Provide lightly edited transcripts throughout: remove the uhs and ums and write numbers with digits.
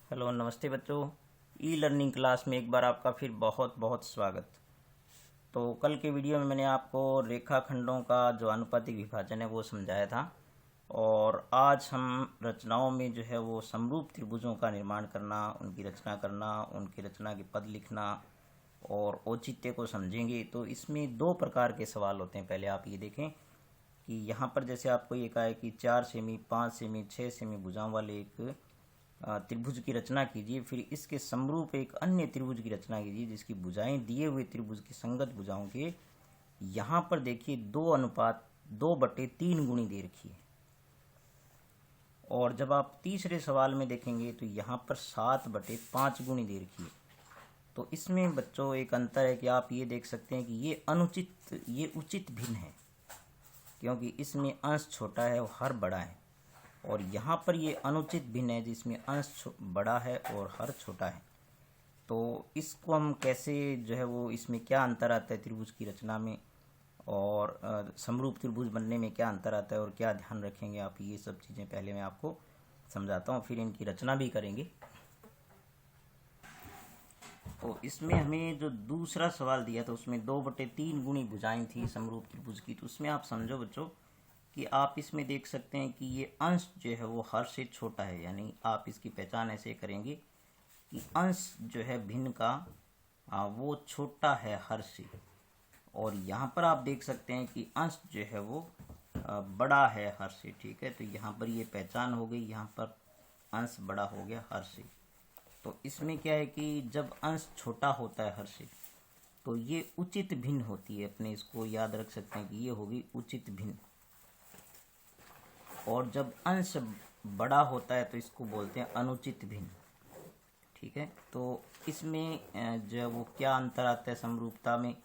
Hello नमस्ते बच्चों। E learning class में एक बार आपका फिर बहुत बहुत स्वागत। तो कल के वीडियो में मैंने आपको रेखाखंडों का जो आनुपातिक विभाजन है वो समझाया था, और आज हम रचनाओं में जो है वो समरूप त्रिभुजों का निर्माण करना, उनकी रचना करना, उनकी रचना के पद लिखना और औचित्य को समझेंगे। तो इसमें दो प्रकार के सवाल होते हैं। पहले आप ये देखें कि यहाँ पर जैसे आपको ये कहा है कि 4 सेमी, 5 सेमी, 6 सेमी भुजाओं वाले एक त्रिभुज की रचना कीजिए। फिर इसके समरूप एक अन्य त्रिभुज की रचना कीजिए जिसकी भुजाएं दिए हुए त्रिभुज की संगत भुजाओं के यहाँ पर देखिए 2:2/3 गुणी दे रखी है। और जब आप तीसरे सवाल में देखेंगे तो यहाँ पर 7/5 गुणी दे रखी है। तो इसमें बच्चों एक अंतर है कि आप ये देख सकते हैं कि ये उचित भिन्न है, क्योंकि इसमें अंश छोटा है और हर बड़ा है, और यहाँ पर ये अनुचित भिन्न है जिसमें अंश बड़ा है और हर छोटा है। तो इसको हम कैसे जो है वो, इसमें क्या अंतर आता है त्रिभुज की रचना में और समरूप त्रिभुज बनने में क्या अंतर आता है और क्या ध्यान रखेंगे आप, ये सब चीज़ें पहले मैं आपको समझाता हूँ, फिर इनकी रचना भी करेंगे। तो इसमें हमें जो दूसरा सवाल दिया था उसमें 2/3 गुणी भुजाएं थी समरूप त्रिभुज की। तो उसमें आप समझो बच्चों कि आप इसमें देख सकते हैं कि ये अंश जो है वो हर से छोटा है, यानी आप इसकी पहचान ऐसे करेंगे कि अंश जो है भिन्न का वो छोटा है हर से। और यहाँ पर आप देख सकते हैं कि अंश जो है वो बड़ा है हर से। ठीक है, तो यहाँ पर ये पहचान हो गई, यहाँ पर अंश बड़ा हो गया हर से। तो इसमें क्या है कि जब अंश छोटा होता है हर से तो ये उचित भिन्न होती है। अपने इसको याद रख सकते हैं कि ये होगी उचित भिन्न। और जब अंश बड़ा होता है तो इसको बोलते हैं अनुचित भिन्न। ठीक है, तो इसमें जो है वो क्या अंतर आता है समरूपता में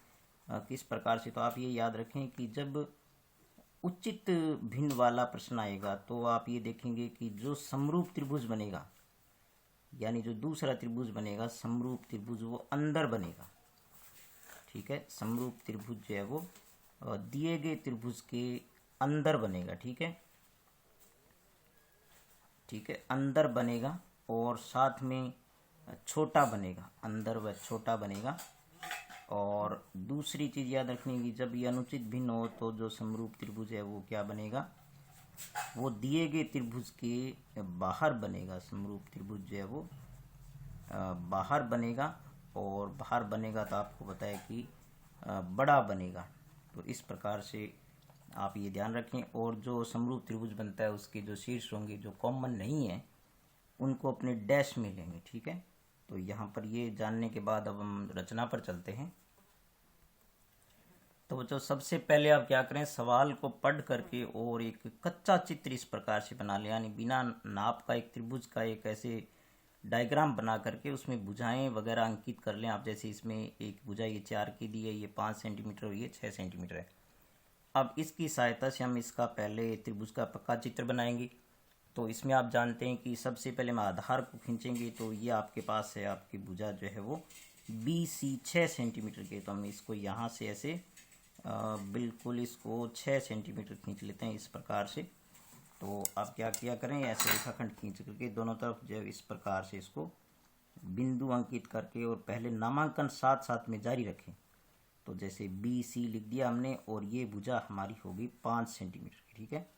किस प्रकार से, तो आप ये याद रखें कि जब उचित भिन्न वाला प्रश्न आएगा तो आप ये देखेंगे कि जो समरूप त्रिभुज बनेगा, यानी जो दूसरा त्रिभुज बनेगा समरूप त्रिभुज, वो अंदर बनेगा। ठीक है, समरूप त्रिभुज जो है वो दिए गए त्रिभुज के अंदर बनेगा। ठीक है, अंदर बनेगा और साथ में छोटा बनेगा, अंदर व छोटा बनेगा। और दूसरी चीज़ याद रखनी कि जब ये अनुचित भिन्न हो तो जो समरूप त्रिभुज है वो क्या बनेगा, वो दिए गए त्रिभुज के बाहर बनेगा। समरूप त्रिभुज जो है वो बाहर बनेगा, और बाहर बनेगा तो आपको पता है कि बड़ा बनेगा। तो इस प्रकार से आप ये ध्यान रखें। और जो समरूप त्रिभुज बनता है उसके जो शीर्ष होंगे जो कॉमन नहीं है उनको अपने डैश में लेंगे। ठीक है, तो यहाँ पर ये जानने के बाद अब हम रचना पर चलते हैं। तो बच्चों सबसे पहले आप क्या करें, सवाल को पढ़ करके और एक कच्चा चित्र इस प्रकार से बना लें, यानी बिना नाप का एक त्रिभुज का एक ऐसे डायग्राम बना करके उसमें भुजाएं वगैरह अंकित कर लें आप। जैसे इसमें एक भुजा ये 4 की दी है, ये 5 सेंटीमीटर और ये 6 सेंटीमीटर है। अब इसकी सहायता से हम इसका पहले त्रिभुज का पक्का चित्र बनाएंगे। तो इसमें आप जानते हैं कि सबसे पहले हम आधार को खींचेंगे। तो ये आपके पास है, आपकी भुजा जो है वो BC 6 सेंटीमीटर के। तो हम इसको यहाँ से ऐसे बिल्कुल इसको 6 सेंटीमीटर खींच लेते हैं इस प्रकार से। तो आप क्या किया करें, ऐसे रेखाखंड खींच करके दोनों तरफ जो इस प्रकार से इसको बिंदु अंकित करके और पहले नामांकन साथ साथ में जारी रखें। तो जैसे BC लिख दिया हमने, और ये भुजा हमारी होगी 5 सेंटीमीटर की। ठीक है,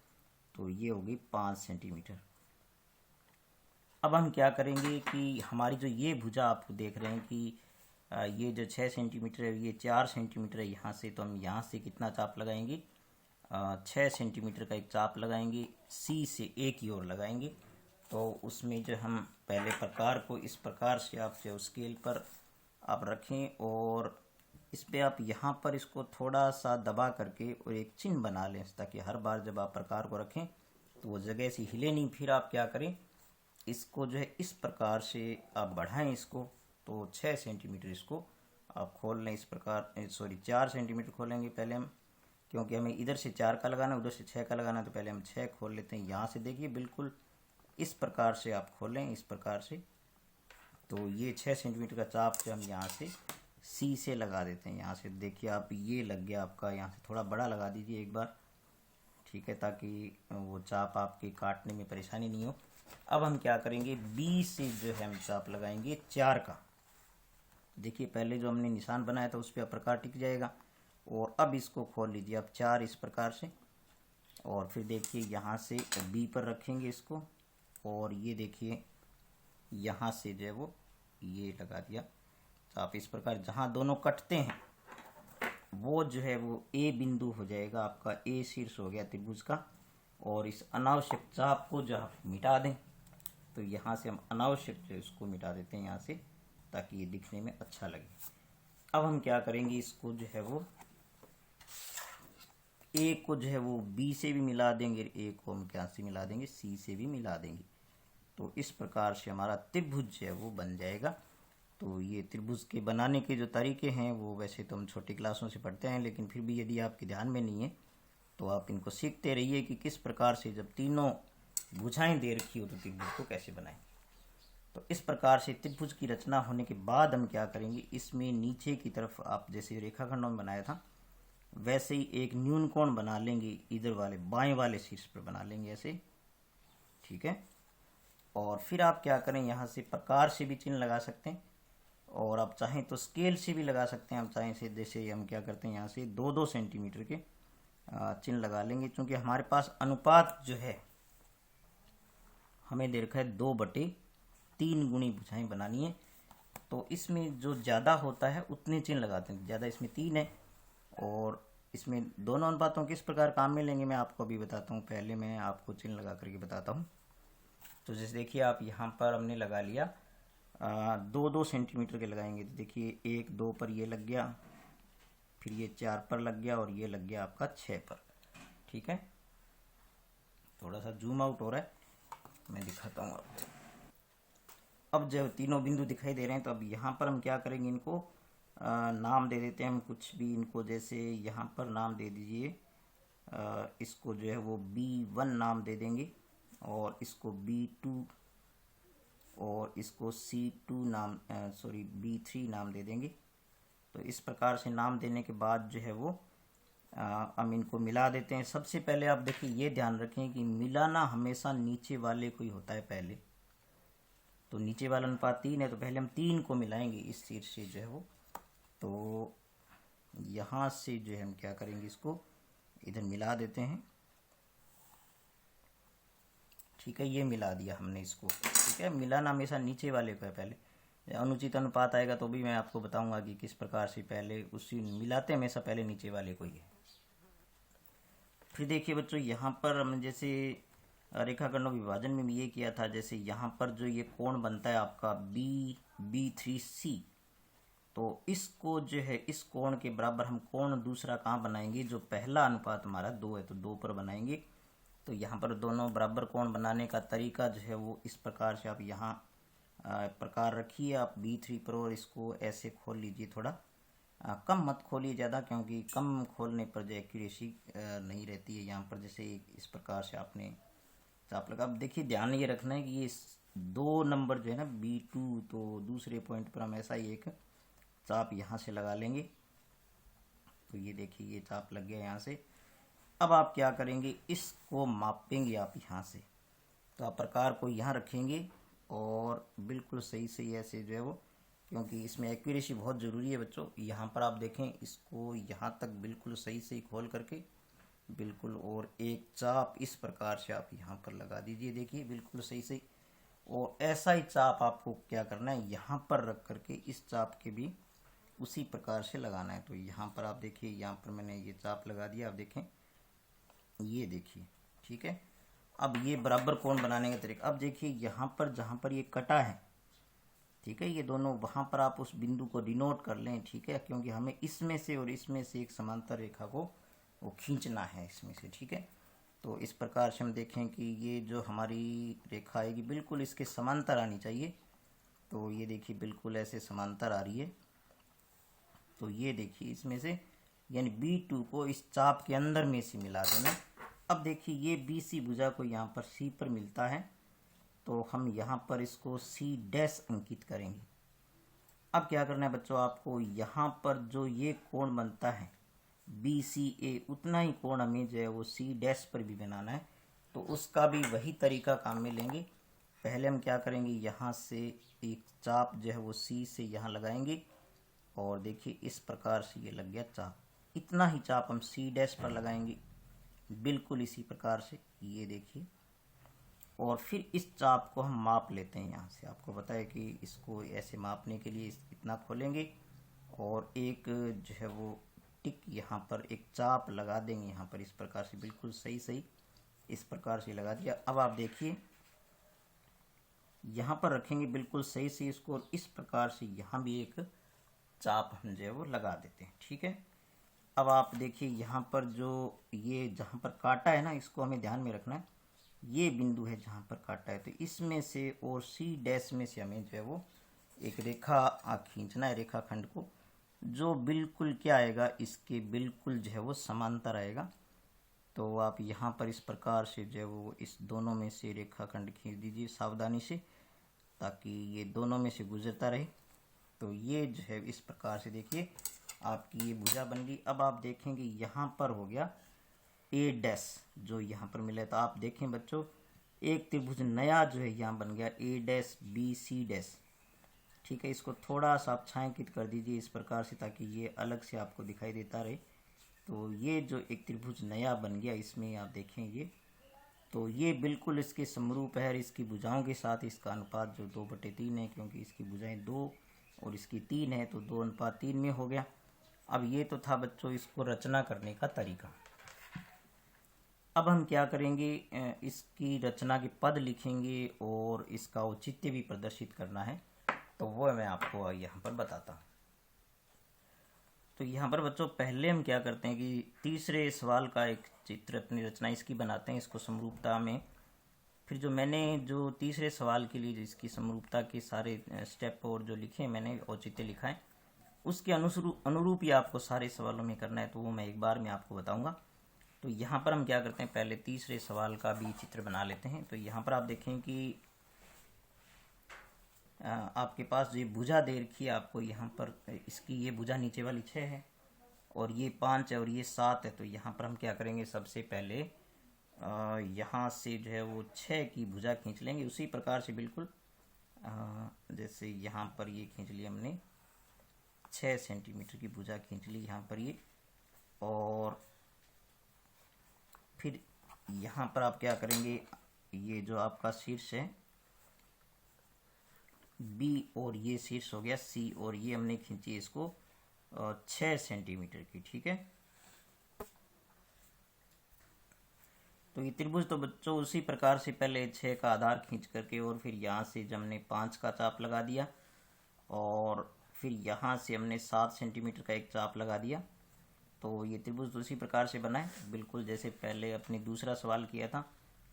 तो ये होगी 5 सेंटीमीटर। अब हम क्या करेंगे कि हमारी जो ये भुजा आप देख रहे हैं कि ये जो 6 सेंटीमीटर है ये 4 सेंटीमीटर है यहाँ से। तो हम यहाँ से कितना चाप लगाएंगे, 6 सेंटीमीटर का एक चाप लगाएंगे, C से A की ओर लगाएंगे। तो उसमें जो हम पहले प्रकार को इस प्रकार से आप जो स्केल पर आप रखें, और इस पर आप यहाँ पर इसको थोड़ा सा दबा करके और एक चिन्ह बना लें, ताकि हर बार जब आप प्रकार को रखें तो वो जगह से हिले नहीं। फिर आप क्या करें, इसको जो है इस प्रकार से आप बढ़ाएं इसको। तो 6 सेंटीमीटर इसको आप खोल लें इस प्रकार, 4 सेंटीमीटर खोलेंगे पहले हम, क्योंकि हमें इधर से 4 का लगाना है उधर से 6 का लगाना है। तो पहले हम 6 खोल लेते हैं। यहाँ से देखिए बिल्कुल इस प्रकार से आप खोलें इस प्रकार से। तो ये 6 सेंटीमीटर का चाप जो हम यहाँ से C से लगा देते हैं। यहाँ से देखिए आप, ये लग गया आपका, यहाँ से थोड़ा बड़ा लगा दीजिए एक बार। ठीक है, ताकि वो चाप आपके काटने में परेशानी नहीं हो। अब हम क्या करेंगे, बी से जो है हम चाप लगाएंगे 4 का। देखिए पहले जो हमने निशान बनाया था उस पर प्रकार टिक जाएगा, और अब इसको खोल लीजिए आप 4 इस प्रकार से, और फिर देखिए यहाँ से बी पर रखेंगे इसको, और ये देखिए यहाँ से जो है वो ये लगा दिया चाप इस प्रकार। जहाँ दोनों कटते हैं वो जो है वो ए बिंदु हो जाएगा आपका, ए शीर्ष हो गया त्रिभुज का। और इस अनावश्यक चाप को जो आप मिटा दें, तो यहाँ से हम अनावश्यक जो इसको मिटा देते हैं यहाँ से, ताकि ये दिखने में अच्छा लगे। अब हम क्या करेंगे, इसको जो है वो ए को जो है वो बी से भी मिला देंगे, ए को हम क्या से मिला देंगे, सी से भी मिला देंगे। तो इस प्रकार से हमारा त्रिभुज जो है वो बन जाएगा। तो ये त्रिभुज के बनाने के जो तरीके हैं वो वैसे तो हम छोटी क्लासों से पढ़ते हैं, लेकिन फिर भी यदि आपके ध्यान में नहीं है तो आप इनको सीखते रहिए कि किस प्रकार से जब तीनों भुजाएं दे रखी हो तो त्रिभुज को कैसे बनाएं। तो इस प्रकार से त्रिभुज की रचना होने के बाद हम क्या करेंगे, इसमें नीचे की तरफ आप जैसे रेखाखंडों में बनाया था वैसे ही एक न्यून कोण बना लेंगे, इधर वाले बाएं वाले शीर्ष पर बना लेंगे ऐसे, ठीक है। और फिर आप क्या करें, यहाँ से प्रकार से भी चिन्ह लगा सकते हैं, और आप चाहें तो स्केल से भी लगा सकते हैं। हम चाहें से जैसे हम क्या करते हैं, यहाँ से 2-2 सेंटीमीटर के चिन्ह लगा लेंगे, क्योंकि हमारे पास अनुपात जो है हमें दे रखा है 2/3 गुणी भुजाएं बनानी है। तो इसमें जो ज़्यादा होता है उतने चिन्ह लगाते हैं, ज़्यादा इसमें 3 है। और इसमें दोनों अनुपातों किस प्रकार काम में लेंगे मैं आपको अभी बताता हूँ, पहले मैं आपको चिन्ह लगा करके बताता हूँ। तो जैसे देखिए आप यहाँ पर हमने लगा लिया 2-2 सेंटीमीटर के लगाएंगे। तो देखिए 1-2 पर ये लग गया, फिर ये 4 पर लग गया, और ये लग गया आपका 6 पर, ठीक है। थोड़ा सा जूम आउट हो रहा है, मैं दिखाता हूँ आपको। अब जब तीनों बिंदु दिखाई दे रहे हैं तो अब यहाँ पर हम क्या करेंगे, इनको नाम दे देते हैं हम कुछ भी इनको। जैसे यहाँ पर नाम दे दीजिए, इसको जो है वो B1 नाम दे देंगे, और इसको B2, और इसको C2 नाम B3 नाम दे देंगे। तो इस प्रकार से नाम देने के बाद जो है वो हम इनको मिला देते हैं। सबसे पहले आप देखिए ये ध्यान रखें कि मिलाना हमेशा नीचे वाले को ही होता है पहले। तो नीचे वाला अनुपात 3 है, तो पहले हम 3 को मिलाएंगे इस शीर्ष से जो है वो। तो यहाँ से जो है हम क्या करेंगे, इसको इधर मिला देते हैं, ठीक है। ये मिला दिया हमने इसको, ठीक है। मिलाना हमेशा नीचे वाले को है पहले। अनुचित अनुपात आएगा तो भी मैं आपको बताऊंगा कि किस प्रकार से पहले उसी मिलाते हमेशा पहले नीचे वाले को ही है। फिर देखिए बच्चों, यहाँ पर हम जैसे रेखाखंडों विभाजन में भी ये किया था, जैसे यहाँ पर जो ये कोण बनता है आपका B3C, तो इसको जो है इस कोण के बराबर हम कोण दूसरा कहाँ बनाएंगे, जो पहला अनुपात हमारा 2 है तो 2 पर बनाएंगे। तो यहाँ पर दोनों बराबर कोण बनाने का तरीका जो है वो इस प्रकार से, आप यहाँ प्रकार रखिए आप B3 पर, और इसको ऐसे खोल लीजिए, थोड़ा कम मत खोलिए ज़्यादा, क्योंकि कम खोलने पर जो एक्यूरेसी नहीं रहती है। यहाँ पर जैसे इस प्रकार से आपने चाप लगा। अब देखिए ध्यान ये रखना है कि ये 2 नंबर जो है ना B2, तो दूसरे पॉइंट पर हम ऐसा ही एक चाप यहाँ से लगा लेंगे। तो ये देखिए ये चाप लग गया यहाँ से। अब आप क्या करेंगे, इसको मापेंगे आप यहाँ से। तो आप प्रकार को यहाँ रखेंगे और बिल्कुल सही सही ऐसे जो है वो, क्योंकि इसमें एक्यूरेसी बहुत ज़रूरी है बच्चों। यहाँ पर आप देखें, इसको यहाँ तक बिल्कुल सही सही खोल करके बिल्कुल, और एक चाप इस प्रकार से आप यहाँ पर लगा दीजिए, देखिए बिल्कुल सही सही। और ऐसा ही चाप आपको क्या करना है, यहाँ पर रख करके इस चाप के भी उसी प्रकार से लगाना है। तो यहाँ पर आप देखिए, यहाँ पर मैंने ये चाप लगा दिया, आप देखें, ये देखिए, ठीक है। अब ये बराबर कोण बनाने का तरीका, अब देखिए यहाँ पर जहाँ पर ये कटा है, ठीक है, ये दोनों, वहाँ पर आप उस बिंदु को डिनोट कर लें, ठीक है, क्योंकि हमें इसमें से और इसमें से एक समांतर रेखा को वो खींचना है इसमें से, ठीक है। तो इस प्रकार से हम देखें कि ये जो हमारी रेखा आएगी बिल्कुल इसके समांतर आनी चाहिए। तो ये देखिए बिल्कुल ऐसे समांतर आ रही है। तो ये देखिए इसमें से, यानी B2 को इस चाप के अंदर में से मिला देना। अब देखिए ये BC भुजा को यहाँ पर C पर मिलता है, तो हम यहाँ पर इसको C' अंकित करेंगे। अब क्या करना है बच्चों, आपको यहाँ पर जो ये कोण बनता है BCA, उतना ही कोण हमें जो है वो C' पर भी बनाना है। तो उसका भी वही तरीका काम में लेंगे। पहले हम क्या करेंगे, यहाँ से एक चाप जो है वो सी से यहाँ लगाएंगे और देखिए इस प्रकार से ये लग गया चाप। इतना ही चाप हम सी डैश पर लगाएंगे, बिल्कुल इसी प्रकार से, ये देखिए। और फिर इस चाप को हम माप लेते हैं यहाँ से। आपको पता है कि इसको ऐसे मापने के लिए इतना खोलेंगे और एक जो है वो टिक यहाँ पर एक चाप लगा देंगे यहाँ पर, इस प्रकार से बिल्कुल सही सही इस प्रकार से लगा दिया। अब आप देखिए यहाँ पर रखेंगे बिल्कुल सही से इसको, और इस प्रकार से यहाँ भी एक चाप हम जो है वो लगा देते हैं, ठीक है। अब आप देखिए यहाँ पर जो ये जहाँ पर काटा है ना, इसको हमें ध्यान में रखना है, ये बिंदु है जहाँ पर काटा है, तो इसमें से और सी डैश में से हमें जो है वो एक रेखा खींचना है, रेखाखंड को, जो बिल्कुल क्या आएगा, इसके बिल्कुल जो है वो समांतर आएगा। तो आप यहाँ पर इस प्रकार से जो है वो इस दोनों में से रेखाखंड खींच दीजिए सावधानी से, ताकि ये दोनों में से गुजरता रहे। तो ये जो है इस प्रकार से देखिए आपकी ये भुजा बन गई। अब आप देखेंगे यहाँ पर हो गया ए डैश जो यहाँ पर मिला है। तो आप देखें बच्चों, एक त्रिभुज नया जो है यहाँ बन गया ए डैश बी सी डैश, ठीक है। इसको थोड़ा सा आप छायांकित कर दीजिए इस प्रकार से, ताकि ये अलग से आपको दिखाई देता रहे। तो ये जो एक त्रिभुज नया बन गया, इसमें आप देखें ये, तो ये बिल्कुल इसके समरूप है। इसकी भुजाओं के साथ इसका अनुपात जो 2/3 है, क्योंकि इसकी भुजाएं 2 और इसकी 3 है, तो 2:3 में हो गया। अब ये तो था बच्चों इसको रचना करने का तरीका। अब हम क्या करेंगे, इसकी रचना के पद लिखेंगे और इसका औचित्य भी प्रदर्शित करना है, तो वो मैं आपको यहाँ पर बताता हूँ। तो यहाँ पर बच्चों पहले हम क्या करते हैं कि तीसरे सवाल का एक चित्र अपनी रचना इसकी बनाते हैं, इसको समरूपता में। फिर जो मैंने जो तीसरे सवाल के लिए इसकी समरूपता के सारे स्टेप और जो लिखे मैंने औचित्य लिखा है, उसके अनुरूप ही आपको सारे सवालों में करना है, तो वो मैं एक बार में आपको बताऊंगा। तो यहाँ पर हम क्या करते हैं, पहले तीसरे सवाल का भी चित्र बना लेते हैं। तो यहाँ पर आप देखें कि आपके पास जो भुजा दे रखी है आपको यहाँ पर, इसकी ये भुजा नीचे वाली 6 है और ये 5 है और ये 7 है। तो यहाँ पर हम क्या करेंगे, सबसे पहले यहाँ से जो है वो 6 की भुजा खींच लेंगे, उसी प्रकार से बिल्कुल जैसे यहाँ पर ये खींच लिया हमने, 6 सेंटीमीटर की भुजा खींच ली यहाँ पर ये। और फिर यहाँ पर आप क्या करेंगे, ये जो आपका शीर्ष है बी और ये शीर्ष हो गया सी, और ये हमने खींची इसको 6 सेंटीमीटर की, ठीक है। तो ये त्रिभुज तो बच्चों उसी प्रकार से पहले 6 का आधार खींच करके, और फिर यहाँ से जब हमने 5 का चाप लगा दिया, और फिर यहाँ से हमने 7 सेंटीमीटर का एक चाप लगा दिया। तो ये त्रिभुज तो उसी प्रकार से बना है, बिल्कुल जैसे पहले अपने दूसरा सवाल किया था।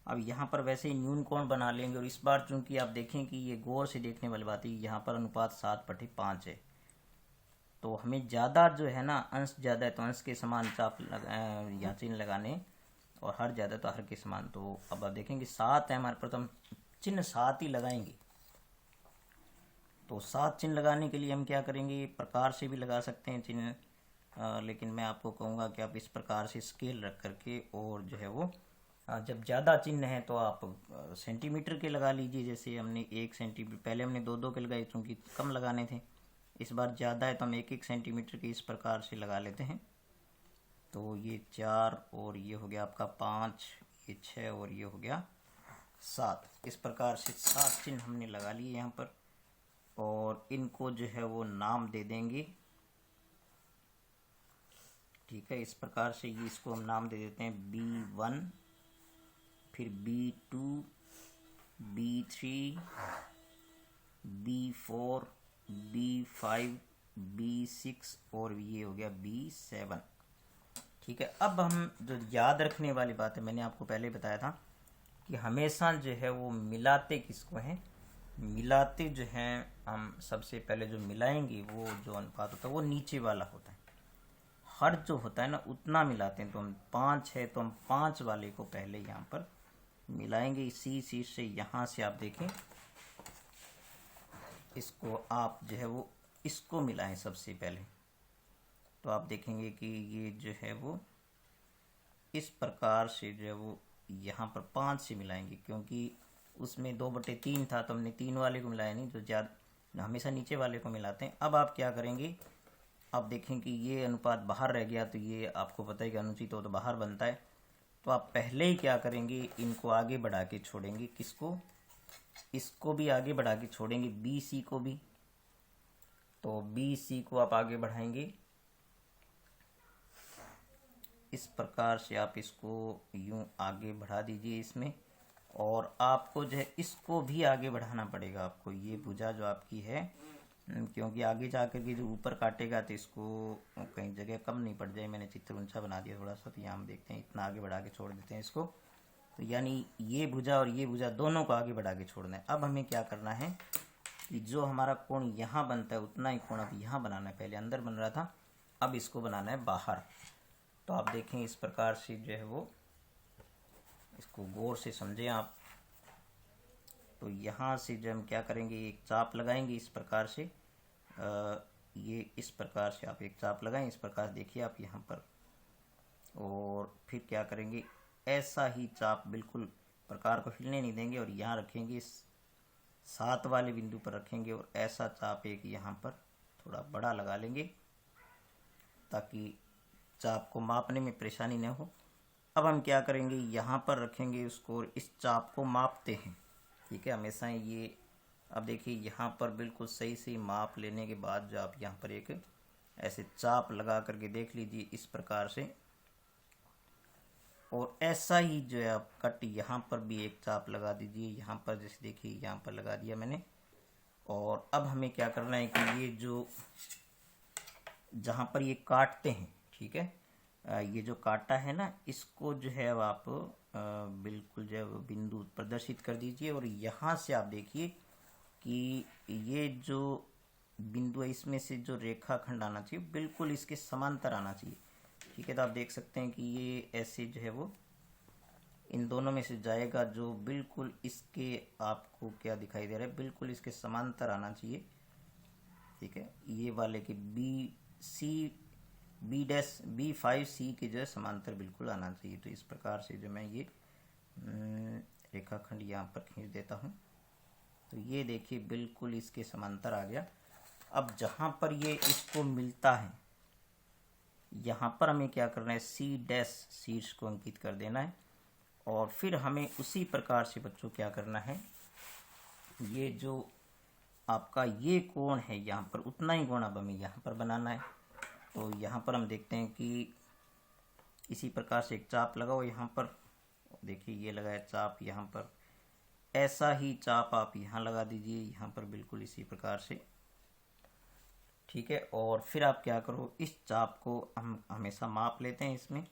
अब यहाँ पर वैसे ही न्यून कोण बना लेंगे, और इस बार चूंकि आप देखें कि ये गौर से देखने वाली बात है, यहाँ पर अनुपात 7/5 है। तो हमें ज़्यादा जो है ना, अंश ज़्यादा है तो अंश के समान चाप या चिन्ह लगाने, और हर ज़्यादा तो हर के समान। तो अब आप देखेंगे 7 है हमारे, प्रथम चिन्ह 7 ही लगाएंगे। तो 7 चिन्ह लगाने के लिए हम क्या करेंगे, प्रकार से भी लगा सकते हैं चिन्ह, लेकिन मैं आपको कहूँगा कि आप इस प्रकार से स्केल रख करके, और जो है वो जब ज़्यादा चिन्ह है तो आप सेंटीमीटर के लगा लीजिए। जैसे हमने 1 सेंटीमीटर, पहले हमने 2-2 के लगाए क्योंकि कम लगाने थे, इस बार ज़्यादा है तो हम 1-1 सेंटीमीटर के इस प्रकार से लगा लेते हैं। तो ये 4 और ये हो गया आपका 5, ये 6 और ये हो गया 7। इस प्रकार से 7 चिन्ह हमने लगा लिए यहाँ पर, और इनको जो है वो नाम दे देंगे, ठीक है। इस प्रकार से ये इसको हम नाम दे देते हैं B1, फिर B2, B3, B4, B5, B6 और ये हो गया B7, ठीक है। अब हम जो याद रखने वाली बात है, मैंने आपको पहले बताया था कि हमेशा जो है वो मिलाते किसको हैं, मिलाते जो हैं हम सबसे पहले जो मिलाएंगे वो जो अनुपात होता है वो नीचे वाला होता है। हर जो होता है ना उतना मिलाते हैं। तो हम 5 है तो हम 5 वाले को पहले यहाँ पर मिलाएंगे। इसी चीज से यहाँ से आप देखें, इसको आप जो है वो इसको मिलाएं सबसे पहले। तो आप देखेंगे कि ये जो है वो इस प्रकार से जो है वो यहाँ पर 5 से मिलाएंगे, क्योंकि उसमें 2/3 था तो हमने 3 वाले को मिलाया नहीं, जो ज़्यादा हमेशा नीचे वाले को मिलाते हैं। अब आप क्या करेंगे, आप देखें कि ये अनुपात बाहर रह गया, तो ये आपको पता है कि अनुचित हो तो बाहर बनता है। तो आप पहले ही क्या करेंगे, इनको आगे बढ़ा के छोड़ेंगे। किसको? इसको भी आगे बढ़ा के छोड़ेंगे, बी सी को भी। तो बी सी को आप आगे बढ़ाएंगे इस प्रकार से, आप इसको यूं आगे बढ़ा दीजिए इसमें। और आपको जो है इसको भी आगे बढ़ाना पड़ेगा आपको, ये भुजा जो आपकी है, क्योंकि आगे जा कर के जो ऊपर काटेगा तो इसको कहीं जगह कम नहीं पड़ जाए। मैंने चित्र ऊंचा बना दिया थोड़ा सा, तो यहाँ हम देखते हैं इतना आगे बढ़ा के छोड़ देते हैं इसको। तो यानी ये भुजा और ये भुजा दोनों को आगे बढ़ा के छोड़ना है। अब हमें क्या करना है कि जो हमारा कोण यहाँ बनता है उतना ही कोण अब यहाँ बनाना है। पहले अंदर बन रहा था, अब इसको बनाना है बाहर। तो आप देखें इस प्रकार से जो है वो, इसको गौर से समझें आप। तो यहाँ से जो हम क्या करेंगे, एक चाप लगाएंगे इस प्रकार से। ये इस प्रकार से आप एक चाप लगाएं इस प्रकार, देखिए आप यहाँ पर। और फिर क्या करेंगे, ऐसा ही चाप बिल्कुल प्रकार को हिलने नहीं देंगे और यहाँ रखेंगे, इस 7 वाले बिंदु पर रखेंगे। और ऐसा चाप एक यहाँ पर थोड़ा बड़ा लगा लेंगे ताकि चाप को मापने में परेशानी न हो। अब हम क्या करेंगे, यहाँ पर रखेंगे उसको और इस चाप को मापते हैं। ठीक है, हमेशा ये, अब देखिए यहाँ पर बिल्कुल सही से माप लेने के बाद जो आप यहाँ पर एक ऐसे चाप लगा करके देख लीजिए इस प्रकार से। और ऐसा ही जो है आप कट यहाँ पर भी एक चाप लगा दीजिए, यहाँ पर जैसे देखिए यहाँ पर लगा दिया मैंने। और अब हमें क्या करना है कि ये जो जहाँ पर ये काटते हैं, ठीक है, ये जो काटा है ना, इसको जो है अब आप बिल्कुल जो है वो बिंदु प्रदर्शित कर दीजिए। और यहाँ से आप देखिए कि ये जो बिंदु है इसमें से जो रेखाखंड आना चाहिए बिल्कुल इसके समांतर आना चाहिए। ठीक है, तो आप देख सकते हैं कि ये ऐसे जो है वो इन दोनों में से जाएगा, जो बिल्कुल इसके आपको क्या दिखाई दे रहा है, बिल्कुल इसके समांतर आना चाहिए। ठीक है, ये वाले के B5C के जो है समांतर बिल्कुल आना चाहिए। तो इस प्रकार से जो मैं ये रेखाखंड यहाँ पर खींच देता हूँ, तो ये देखिए बिल्कुल इसके समांतर आ गया। अब जहाँ पर ये इसको मिलता है, यहाँ पर हमें क्या करना है, C' शीर्ष को अंकित कर देना है। और फिर हमें उसी प्रकार से बच्चों क्या करना है, ये जो आपका ये कोण है यहाँ पर, उतना ही कोण अब हमें यहाँ पर बनाना है। तो यहाँ पर हम देखते हैं कि इसी प्रकार से एक चाप लगाओ यहाँ पर, देखिए ये लगाया चाप यहाँ पर, ऐसा ही चाप आप यहाँ लगा दीजिए यहाँ पर बिल्कुल इसी प्रकार से। ठीक है, और फिर आप क्या करो, इस चाप को हम हमेशा माप लेते हैं इसमें।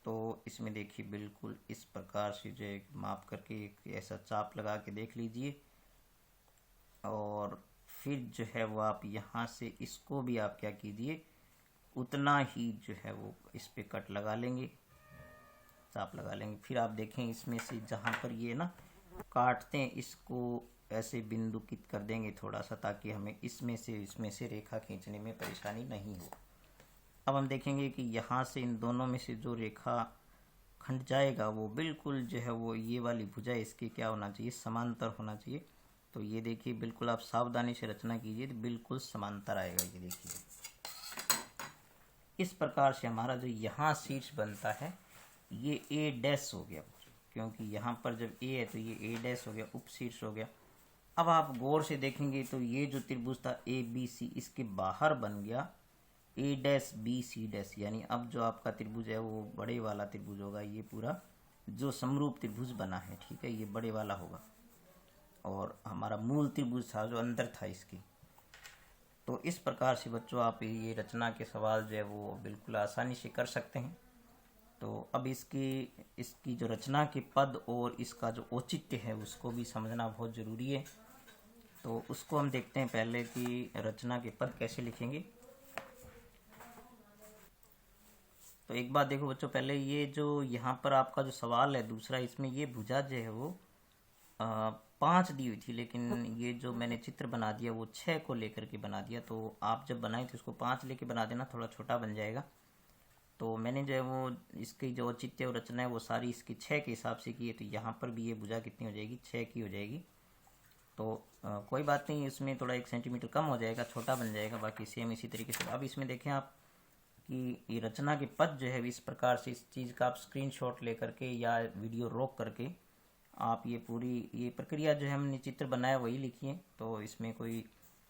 तो इसमें देखिए बिल्कुल इस प्रकार से जो है माप करके एक ऐसा चाप लगा के देख लीजिए। और फिर जो है वो आप यहाँ से इसको भी आप क्या कीजिए, उतना ही जो है वो इस पे कट लगा लेंगे, चाप लगा लेंगे। फिर आप देखें इसमें से जहाँ पर ये ना काटते हैं, इसको ऐसे बिंदुकित कर देंगे थोड़ा सा, ताकि हमें इसमें से रेखा खींचने में परेशानी नहीं हो। अब हम देखेंगे कि यहाँ से इन दोनों में से जो रेखा खंड जाएगा वो बिल्कुल जो है वो ये वाली भुजा इसकी क्या होना चाहिए, समांतर होना चाहिए। तो ये देखिए बिल्कुल आप सावधानी से रचना कीजिए तो बिल्कुल समांतर आएगा। ये देखिए इस प्रकार से हमारा जो यहाँ शीर्ष बनता है ये A' हो गया, क्योंकि यहाँ पर जब A है तो ये A' हो गया, उप शीर्ष हो गया। अब आप गौर से देखेंगे तो ये जो त्रिभुज था ABC, इसके बाहर बन गया A', यानी अब जो आपका त्रिभुज है वो बड़े वाला त्रिभुज होगा। ये पूरा जो समरूप त्रिभुज बना है, ठीक है, ये बड़े वाला होगा। और हमारा मूल त्रिभुज था जो अंदर था इसकी। तो इस प्रकार से बच्चों आप ये रचना के सवाल जो है वो बिल्कुल आसानी से कर सकते हैं। तो अब इसकी जो रचना के पद और इसका जो औचित्य है उसको भी समझना बहुत ज़रूरी है। तो उसको हम देखते हैं पहले कि रचना के पद कैसे लिखेंगे। तो एक बात देखो बच्चों, पहले ये जो यहाँ पर आपका जो सवाल है दूसरा, इसमें ये भुजा जो है वो 5 दी हुई थी, लेकिन ये जो मैंने चित्र बना दिया वो 6 को लेकर के बना दिया। तो आप जब बनाए तो उसको 5 लेके बना देना, थोड़ा छोटा बन जाएगा। तो मैंने जो है वो इसकी जो औचित्य और रचना है वो सारी इसकी 6 के हिसाब से की है। तो यहाँ पर भी ये भुजा कितनी हो जाएगी, 6 की हो जाएगी। तो कोई बात नहीं, इसमें थोड़ा 1 सेंटीमीटर कम हो जाएगा, छोटा बन जाएगा, बाकी सेम इसी तरीके से। अब इसमें देखें आप कि ये रचना के पद जो है इस प्रकार से, इस चीज़ का आप स्क्रीनशॉट ले करके या वीडियो रोक करके आप ये पूरी ये प्रक्रिया जो है हमने चित्र बनाया वही लिखिए। तो इसमें कोई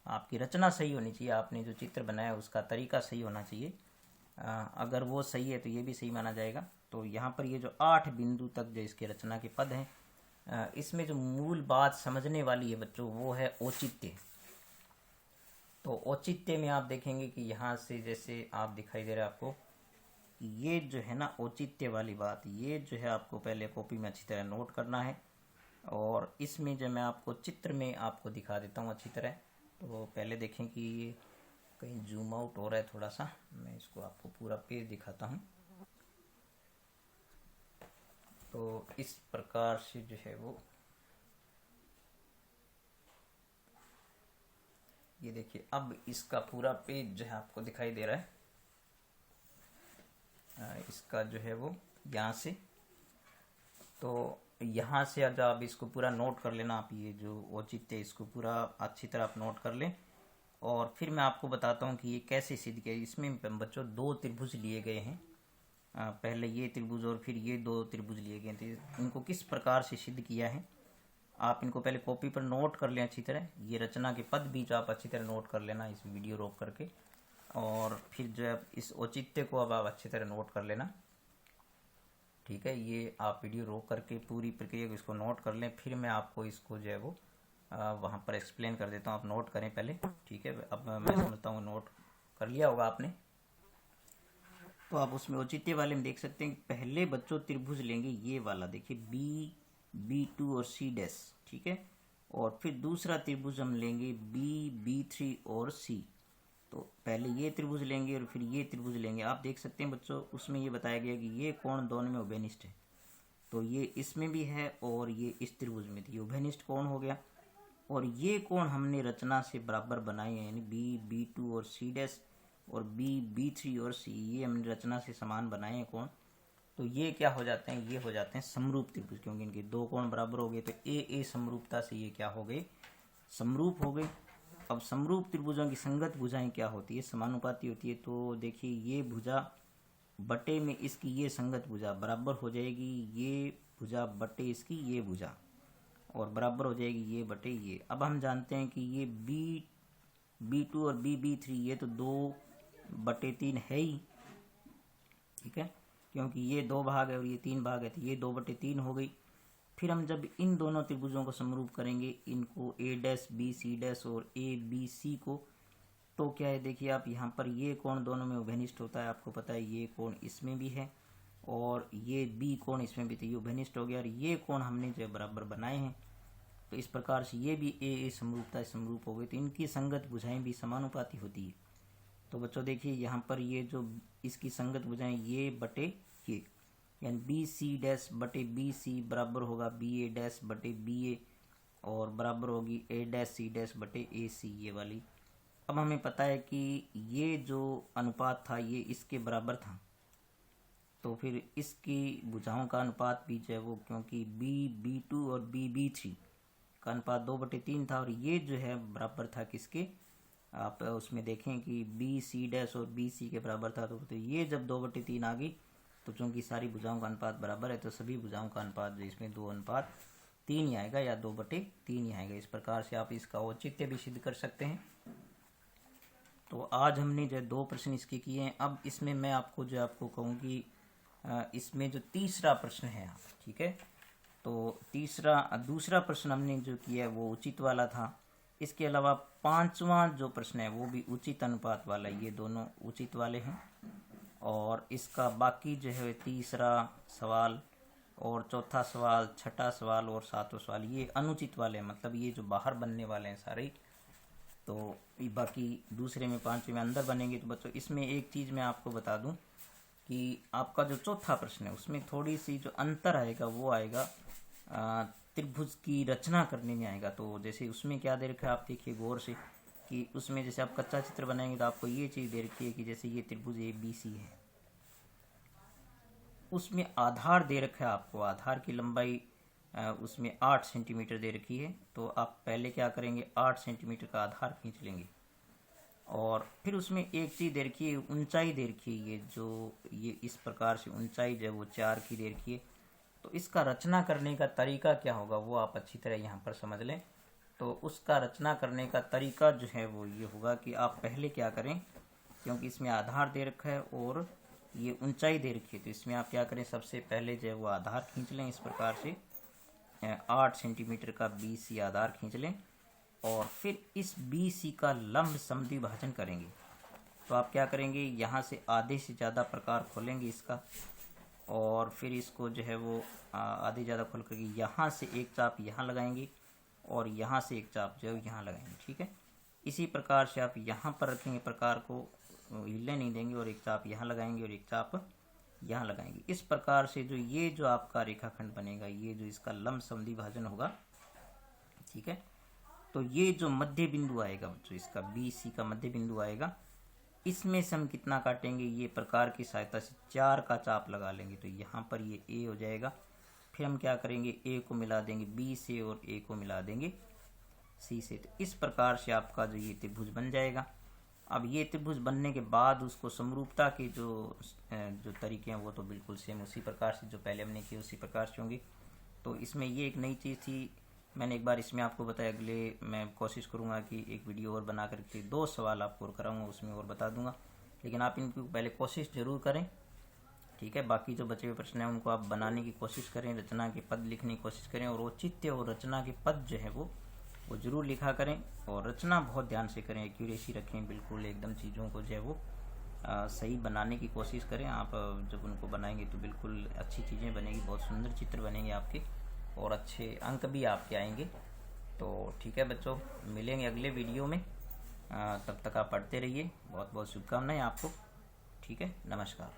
आपकी रचना सही होनी चाहिए, आपने जो चित्र बनाया उसका तरीका सही होना चाहिए। अगर वो सही है तो ये भी सही माना जाएगा। तो यहाँ पर ये जो 8 बिंदु तक जो इसके रचना के पद हैं, इसमें जो मूल बात समझने वाली है बच्चों वो है औचित्य। तो औचित्य में आप देखेंगे कि यहाँ से जैसे आप दिखाई दे रहा है आपको, ये जो है ना औचित्य वाली बात, ये जो है आपको पहले कॉपी में अच्छी तरह नोट करना है। और इसमें जो मैं आपको चित्र में आपको दिखा देता हूँ अच्छी तरह। तो पहले देखें कि ये कहीं जूम आउट हो रहा है थोड़ा सा, मैं इसको आपको पूरा पेज दिखाता हूँ। तो इस प्रकार से जो है वो ये देखिए, अब इसका पूरा पेज जो है आपको दिखाई दे रहा है। इसका जो है वो यहाँ से, तो यहाँ से आज आप इसको पूरा नोट कर लेना। आप ये जो औचित्य इसको पूरा अच्छी तरह आप नोट कर लें। और फिर मैं आपको बताता हूँ कि ये कैसे सिद्ध किया। इसमें बच्चों 2 त्रिभुज लिए गए हैं, पहले ये त्रिभुज और फिर ये 2 त्रिभुज लिए गए थे। इनको किस प्रकार से सिद्ध किया है आप इनको पहले कॉपी पर नोट कर लें अच्छी तरह। ये रचना के पद भी जो आप अच्छी तरह नोट कर लेना इस वीडियो रोक करके। और फिर जो है इस औचित्य को अब आप अच्छी तरह नोट कर लेना, ठीक है। ये आप वीडियो रोक करके पूरी प्रक्रिया को इसको नोट कर लें। फिर मैं आपको इसको जो है वो वहाँ पर एक्सप्लेन कर देता हूँ। आप नोट करें पहले, ठीक है। अब मैं समझता हूँ नोट कर लिया होगा आपने। तो आप उसमें औचित्य वाले में देख सकते हैं पहले बच्चों त्रिभुज लेंगे ये वाला, देखिए B2 और C', ठीक है। और फिर दूसरा त्रिभुज हम लेंगे B3 और C। तो पहले ये त्रिभुज लेंगे और फिर ये त्रिभुज लेंगे। आप देख सकते हैं बच्चों उसमें ये बताया गया कि ये कोण दोनों में उभयनिष्ठ है। तो ये इसमें भी है और ये इस त्रिभुज में थी, उभयनिष्ठ कोण हो गया। और ये कोण हमने रचना से बराबर बनाए हैं, यानी B2 और C' और B3 और C, ये हमने रचना से समान बनाए हैं कोण। तो ये क्या हो जाते हैं, ये हो जाते हैं समरूप त्रिभुज, क्योंकि इनके 2 कोण बराबर हो गए। तो ए समरूपता से ये क्या हो गए, समरूप हो गए। अब समरूप त्रिभुजों की संगत भुजाएं क्या होती है, समानुपाती होती है। तो देखिए ये भुजा बटे में इसकी ये संगत भुजा बराबर हो जाएगी ये भुजा बटे इसकी ये भुजा, और बराबर हो जाएगी ये बटे ये। अब हम जानते हैं कि ये B2 और B3 ये तो 2/3 है ही, ठीक है, क्योंकि ये 2 भाग है और ये 3 भाग है, तो ये 2/3 हो गई। फिर हम जब इन दोनों त्रिभुजों को समरूप करेंगे, इनको A', और ABC को, तो क्या है देखिए आप यहाँ पर ये कोण दोनों में उभयनिष्ठ होता है। आपको पता है ये कोण इसमें भी है और ये B कोण इसमें भी, तो ये उभयनिष्ठ हो गया। और ये कोण हमने जो बराबर बनाए हैं, तो इस प्रकार से ये भी ए समरूपता समरूप हो गई। तो इनकी संगत भुजाएं भी समानुपाती होती है। तो बच्चों देखिए यहाँ पर ये जो इसकी संगत भुजाएं ये बटे ये, यानी BC' बटे BC बराबर होगा BA' बटे BA, और बराबर होगी A', C' बटे AC ये वाली। अब हमें पता है कि ये जो अनुपात था ये इसके बराबर था, तो फिर इसकी भुजाओं का अनुपात भी जो है वो, क्योंकि B2 और B3 का अनुपात 2/3 था, और ये जो है बराबर था किसके, आप उसमें देखें कि BC' और BC के बराबर था। तो ये जब 2/3 आ गई, तो चूंकि सारी भुजाओं का अनुपात बराबर है, तो सभी भुजाओं का अनुपात जो इसमें 2:3 ही आएगा या 2/3 ही आएगा। इस प्रकार से आप इसका औचित्य भी सिद्ध कर सकते हैं। तो आज हमने जो 2 प्रश्न इसके किए हैं। अब इसमें मैं आपको कहूँ कि इसमें जो तीसरा प्रश्न है, ठीक है, तो दूसरा प्रश्न हमने जो किया है वो उचित वाला था। इसके अलावा 5वां जो प्रश्न है वो भी उचित अनुपात वाला है, ये दोनों उचित वाले हैं। और इसका बाकी जो है तीसरा सवाल और चौथा सवाल, छठा सवाल और 7वां सवाल ये अनुचित वाले हैं, मतलब ये जो बाहर बनने वाले हैं सारे। तो बाकी दूसरे में 5वें में अंदर बनेंगे। तो बच्चों इसमें एक चीज़ मैं आपको बता दूं कि आपका जो चौथा प्रश्न है उसमें थोड़ी सी जो अंतर आएगा वो आएगा त्रिभुज की रचना करने में आएगा। तो जैसे उसमें क्या दे रखा है आप देखिए गौर से, कि उसमें जैसे आप कच्चा चित्र बनाएंगे तो आपको ये चीज़ दे रखी है कि जैसे ये त्रिभुज ABC है, उसमें आधार दे रखा है आपको, आधार की लंबाई उसमें 8 सेंटीमीटर दे रखी है। तो आप पहले क्या करेंगे, 8 सेंटीमीटर का आधार खींच लेंगे। और फिर उसमें एक चीज़ दे रखी है, ऊंचाई दे रखी है, ये इस प्रकार से ऊंचाई जो है वो 4 की दे रखी है। तो इसका रचना करने का तरीका क्या होगा वो आप अच्छी तरह यहाँ पर समझ लें। तो उसका रचना करने का तरीका जो है वो ये होगा कि आप पहले क्या करें, क्योंकि इसमें आधार दे रखा है और ये ऊंचाई दे रखी है, तो इसमें आप क्या करें, सबसे पहले जो है वो आधार खींच लें। इस प्रकार से 8 सेंटीमीटर का BC आधार खींच लें और फिर इस BC का लंब समद्विभाजन करेंगे। तो आप क्या करेंगे, यहाँ से आधे से ज़्यादा प्रकार खोलेंगे इसका, और फिर इसको जो है वो आधे ज़्यादा खोल करके यहाँ से एक चाप यहाँ लगाएंगे और यहाँ से एक चाप जो है यहाँ लगाएंगे। ठीक है, इसी प्रकार से आप यहाँ पर रखेंगे, प्रकार को हिलने नहीं देंगे, और एक चाप यहाँ लगाएंगे और एक चाप यहाँ लगाएंगे। इस प्रकार से जो आपका रेखाखंड बनेगा, ये जो इसका लंब समद्विभाजन होगा, ठीक है, तो ये जो मध्य बिंदु आएगा, जो इसका BC का मध्य बिंदु आएगा, इसमें से हम कितना काटेंगे, ये प्रकार की सहायता से 4 का चाप लगा लेंगे। तो यहाँ पर ये A हो जाएगा। फिर हम क्या करेंगे, A को मिला देंगे B से और A को मिला देंगे C से। तो इस प्रकार से आपका जो ये त्रिभुज बन जाएगा। अब ये त्रिभुज बनने के बाद उसको समरूपता के जो तरीके हैं वो तो बिल्कुल सेम उसी प्रकार से जो पहले हमने किए उसी प्रकार से होंगे। तो इसमें ये एक नई चीज़ थी, मैंने एक बार इसमें आपको बताया। अगले मैं कोशिश करूँगा कि एक वीडियो और बना करके 2 सवाल आपको और कराऊँगा, उसमें और बता दूँगा। लेकिन आप इनकी पहले कोशिश ज़रूर करें, ठीक है। बाकी जो बचे हुए प्रश्न हैं उनको आप बनाने की कोशिश करें, रचना के पद लिखने की कोशिश करें, और औचित्य और रचना के पद जो है वो ज़रूर लिखा करें। और रचना बहुत ध्यान से करें, एक्यूरेसी रखें, बिल्कुल एकदम चीज़ों को जो है वो सही बनाने की कोशिश करें। आप जब उनको बनाएंगे तो बिल्कुल अच्छी चीज़ें बनेगी, बहुत सुंदर चित्र बनेंगे आपके, और अच्छे अंक भी आपके आएंगे। तो ठीक है बच्चों, मिलेंगे अगले वीडियो में। तब तक आप पढ़ते रहिए। बहुत बहुत शुभकामनाएं आपको। ठीक है, नमस्कार।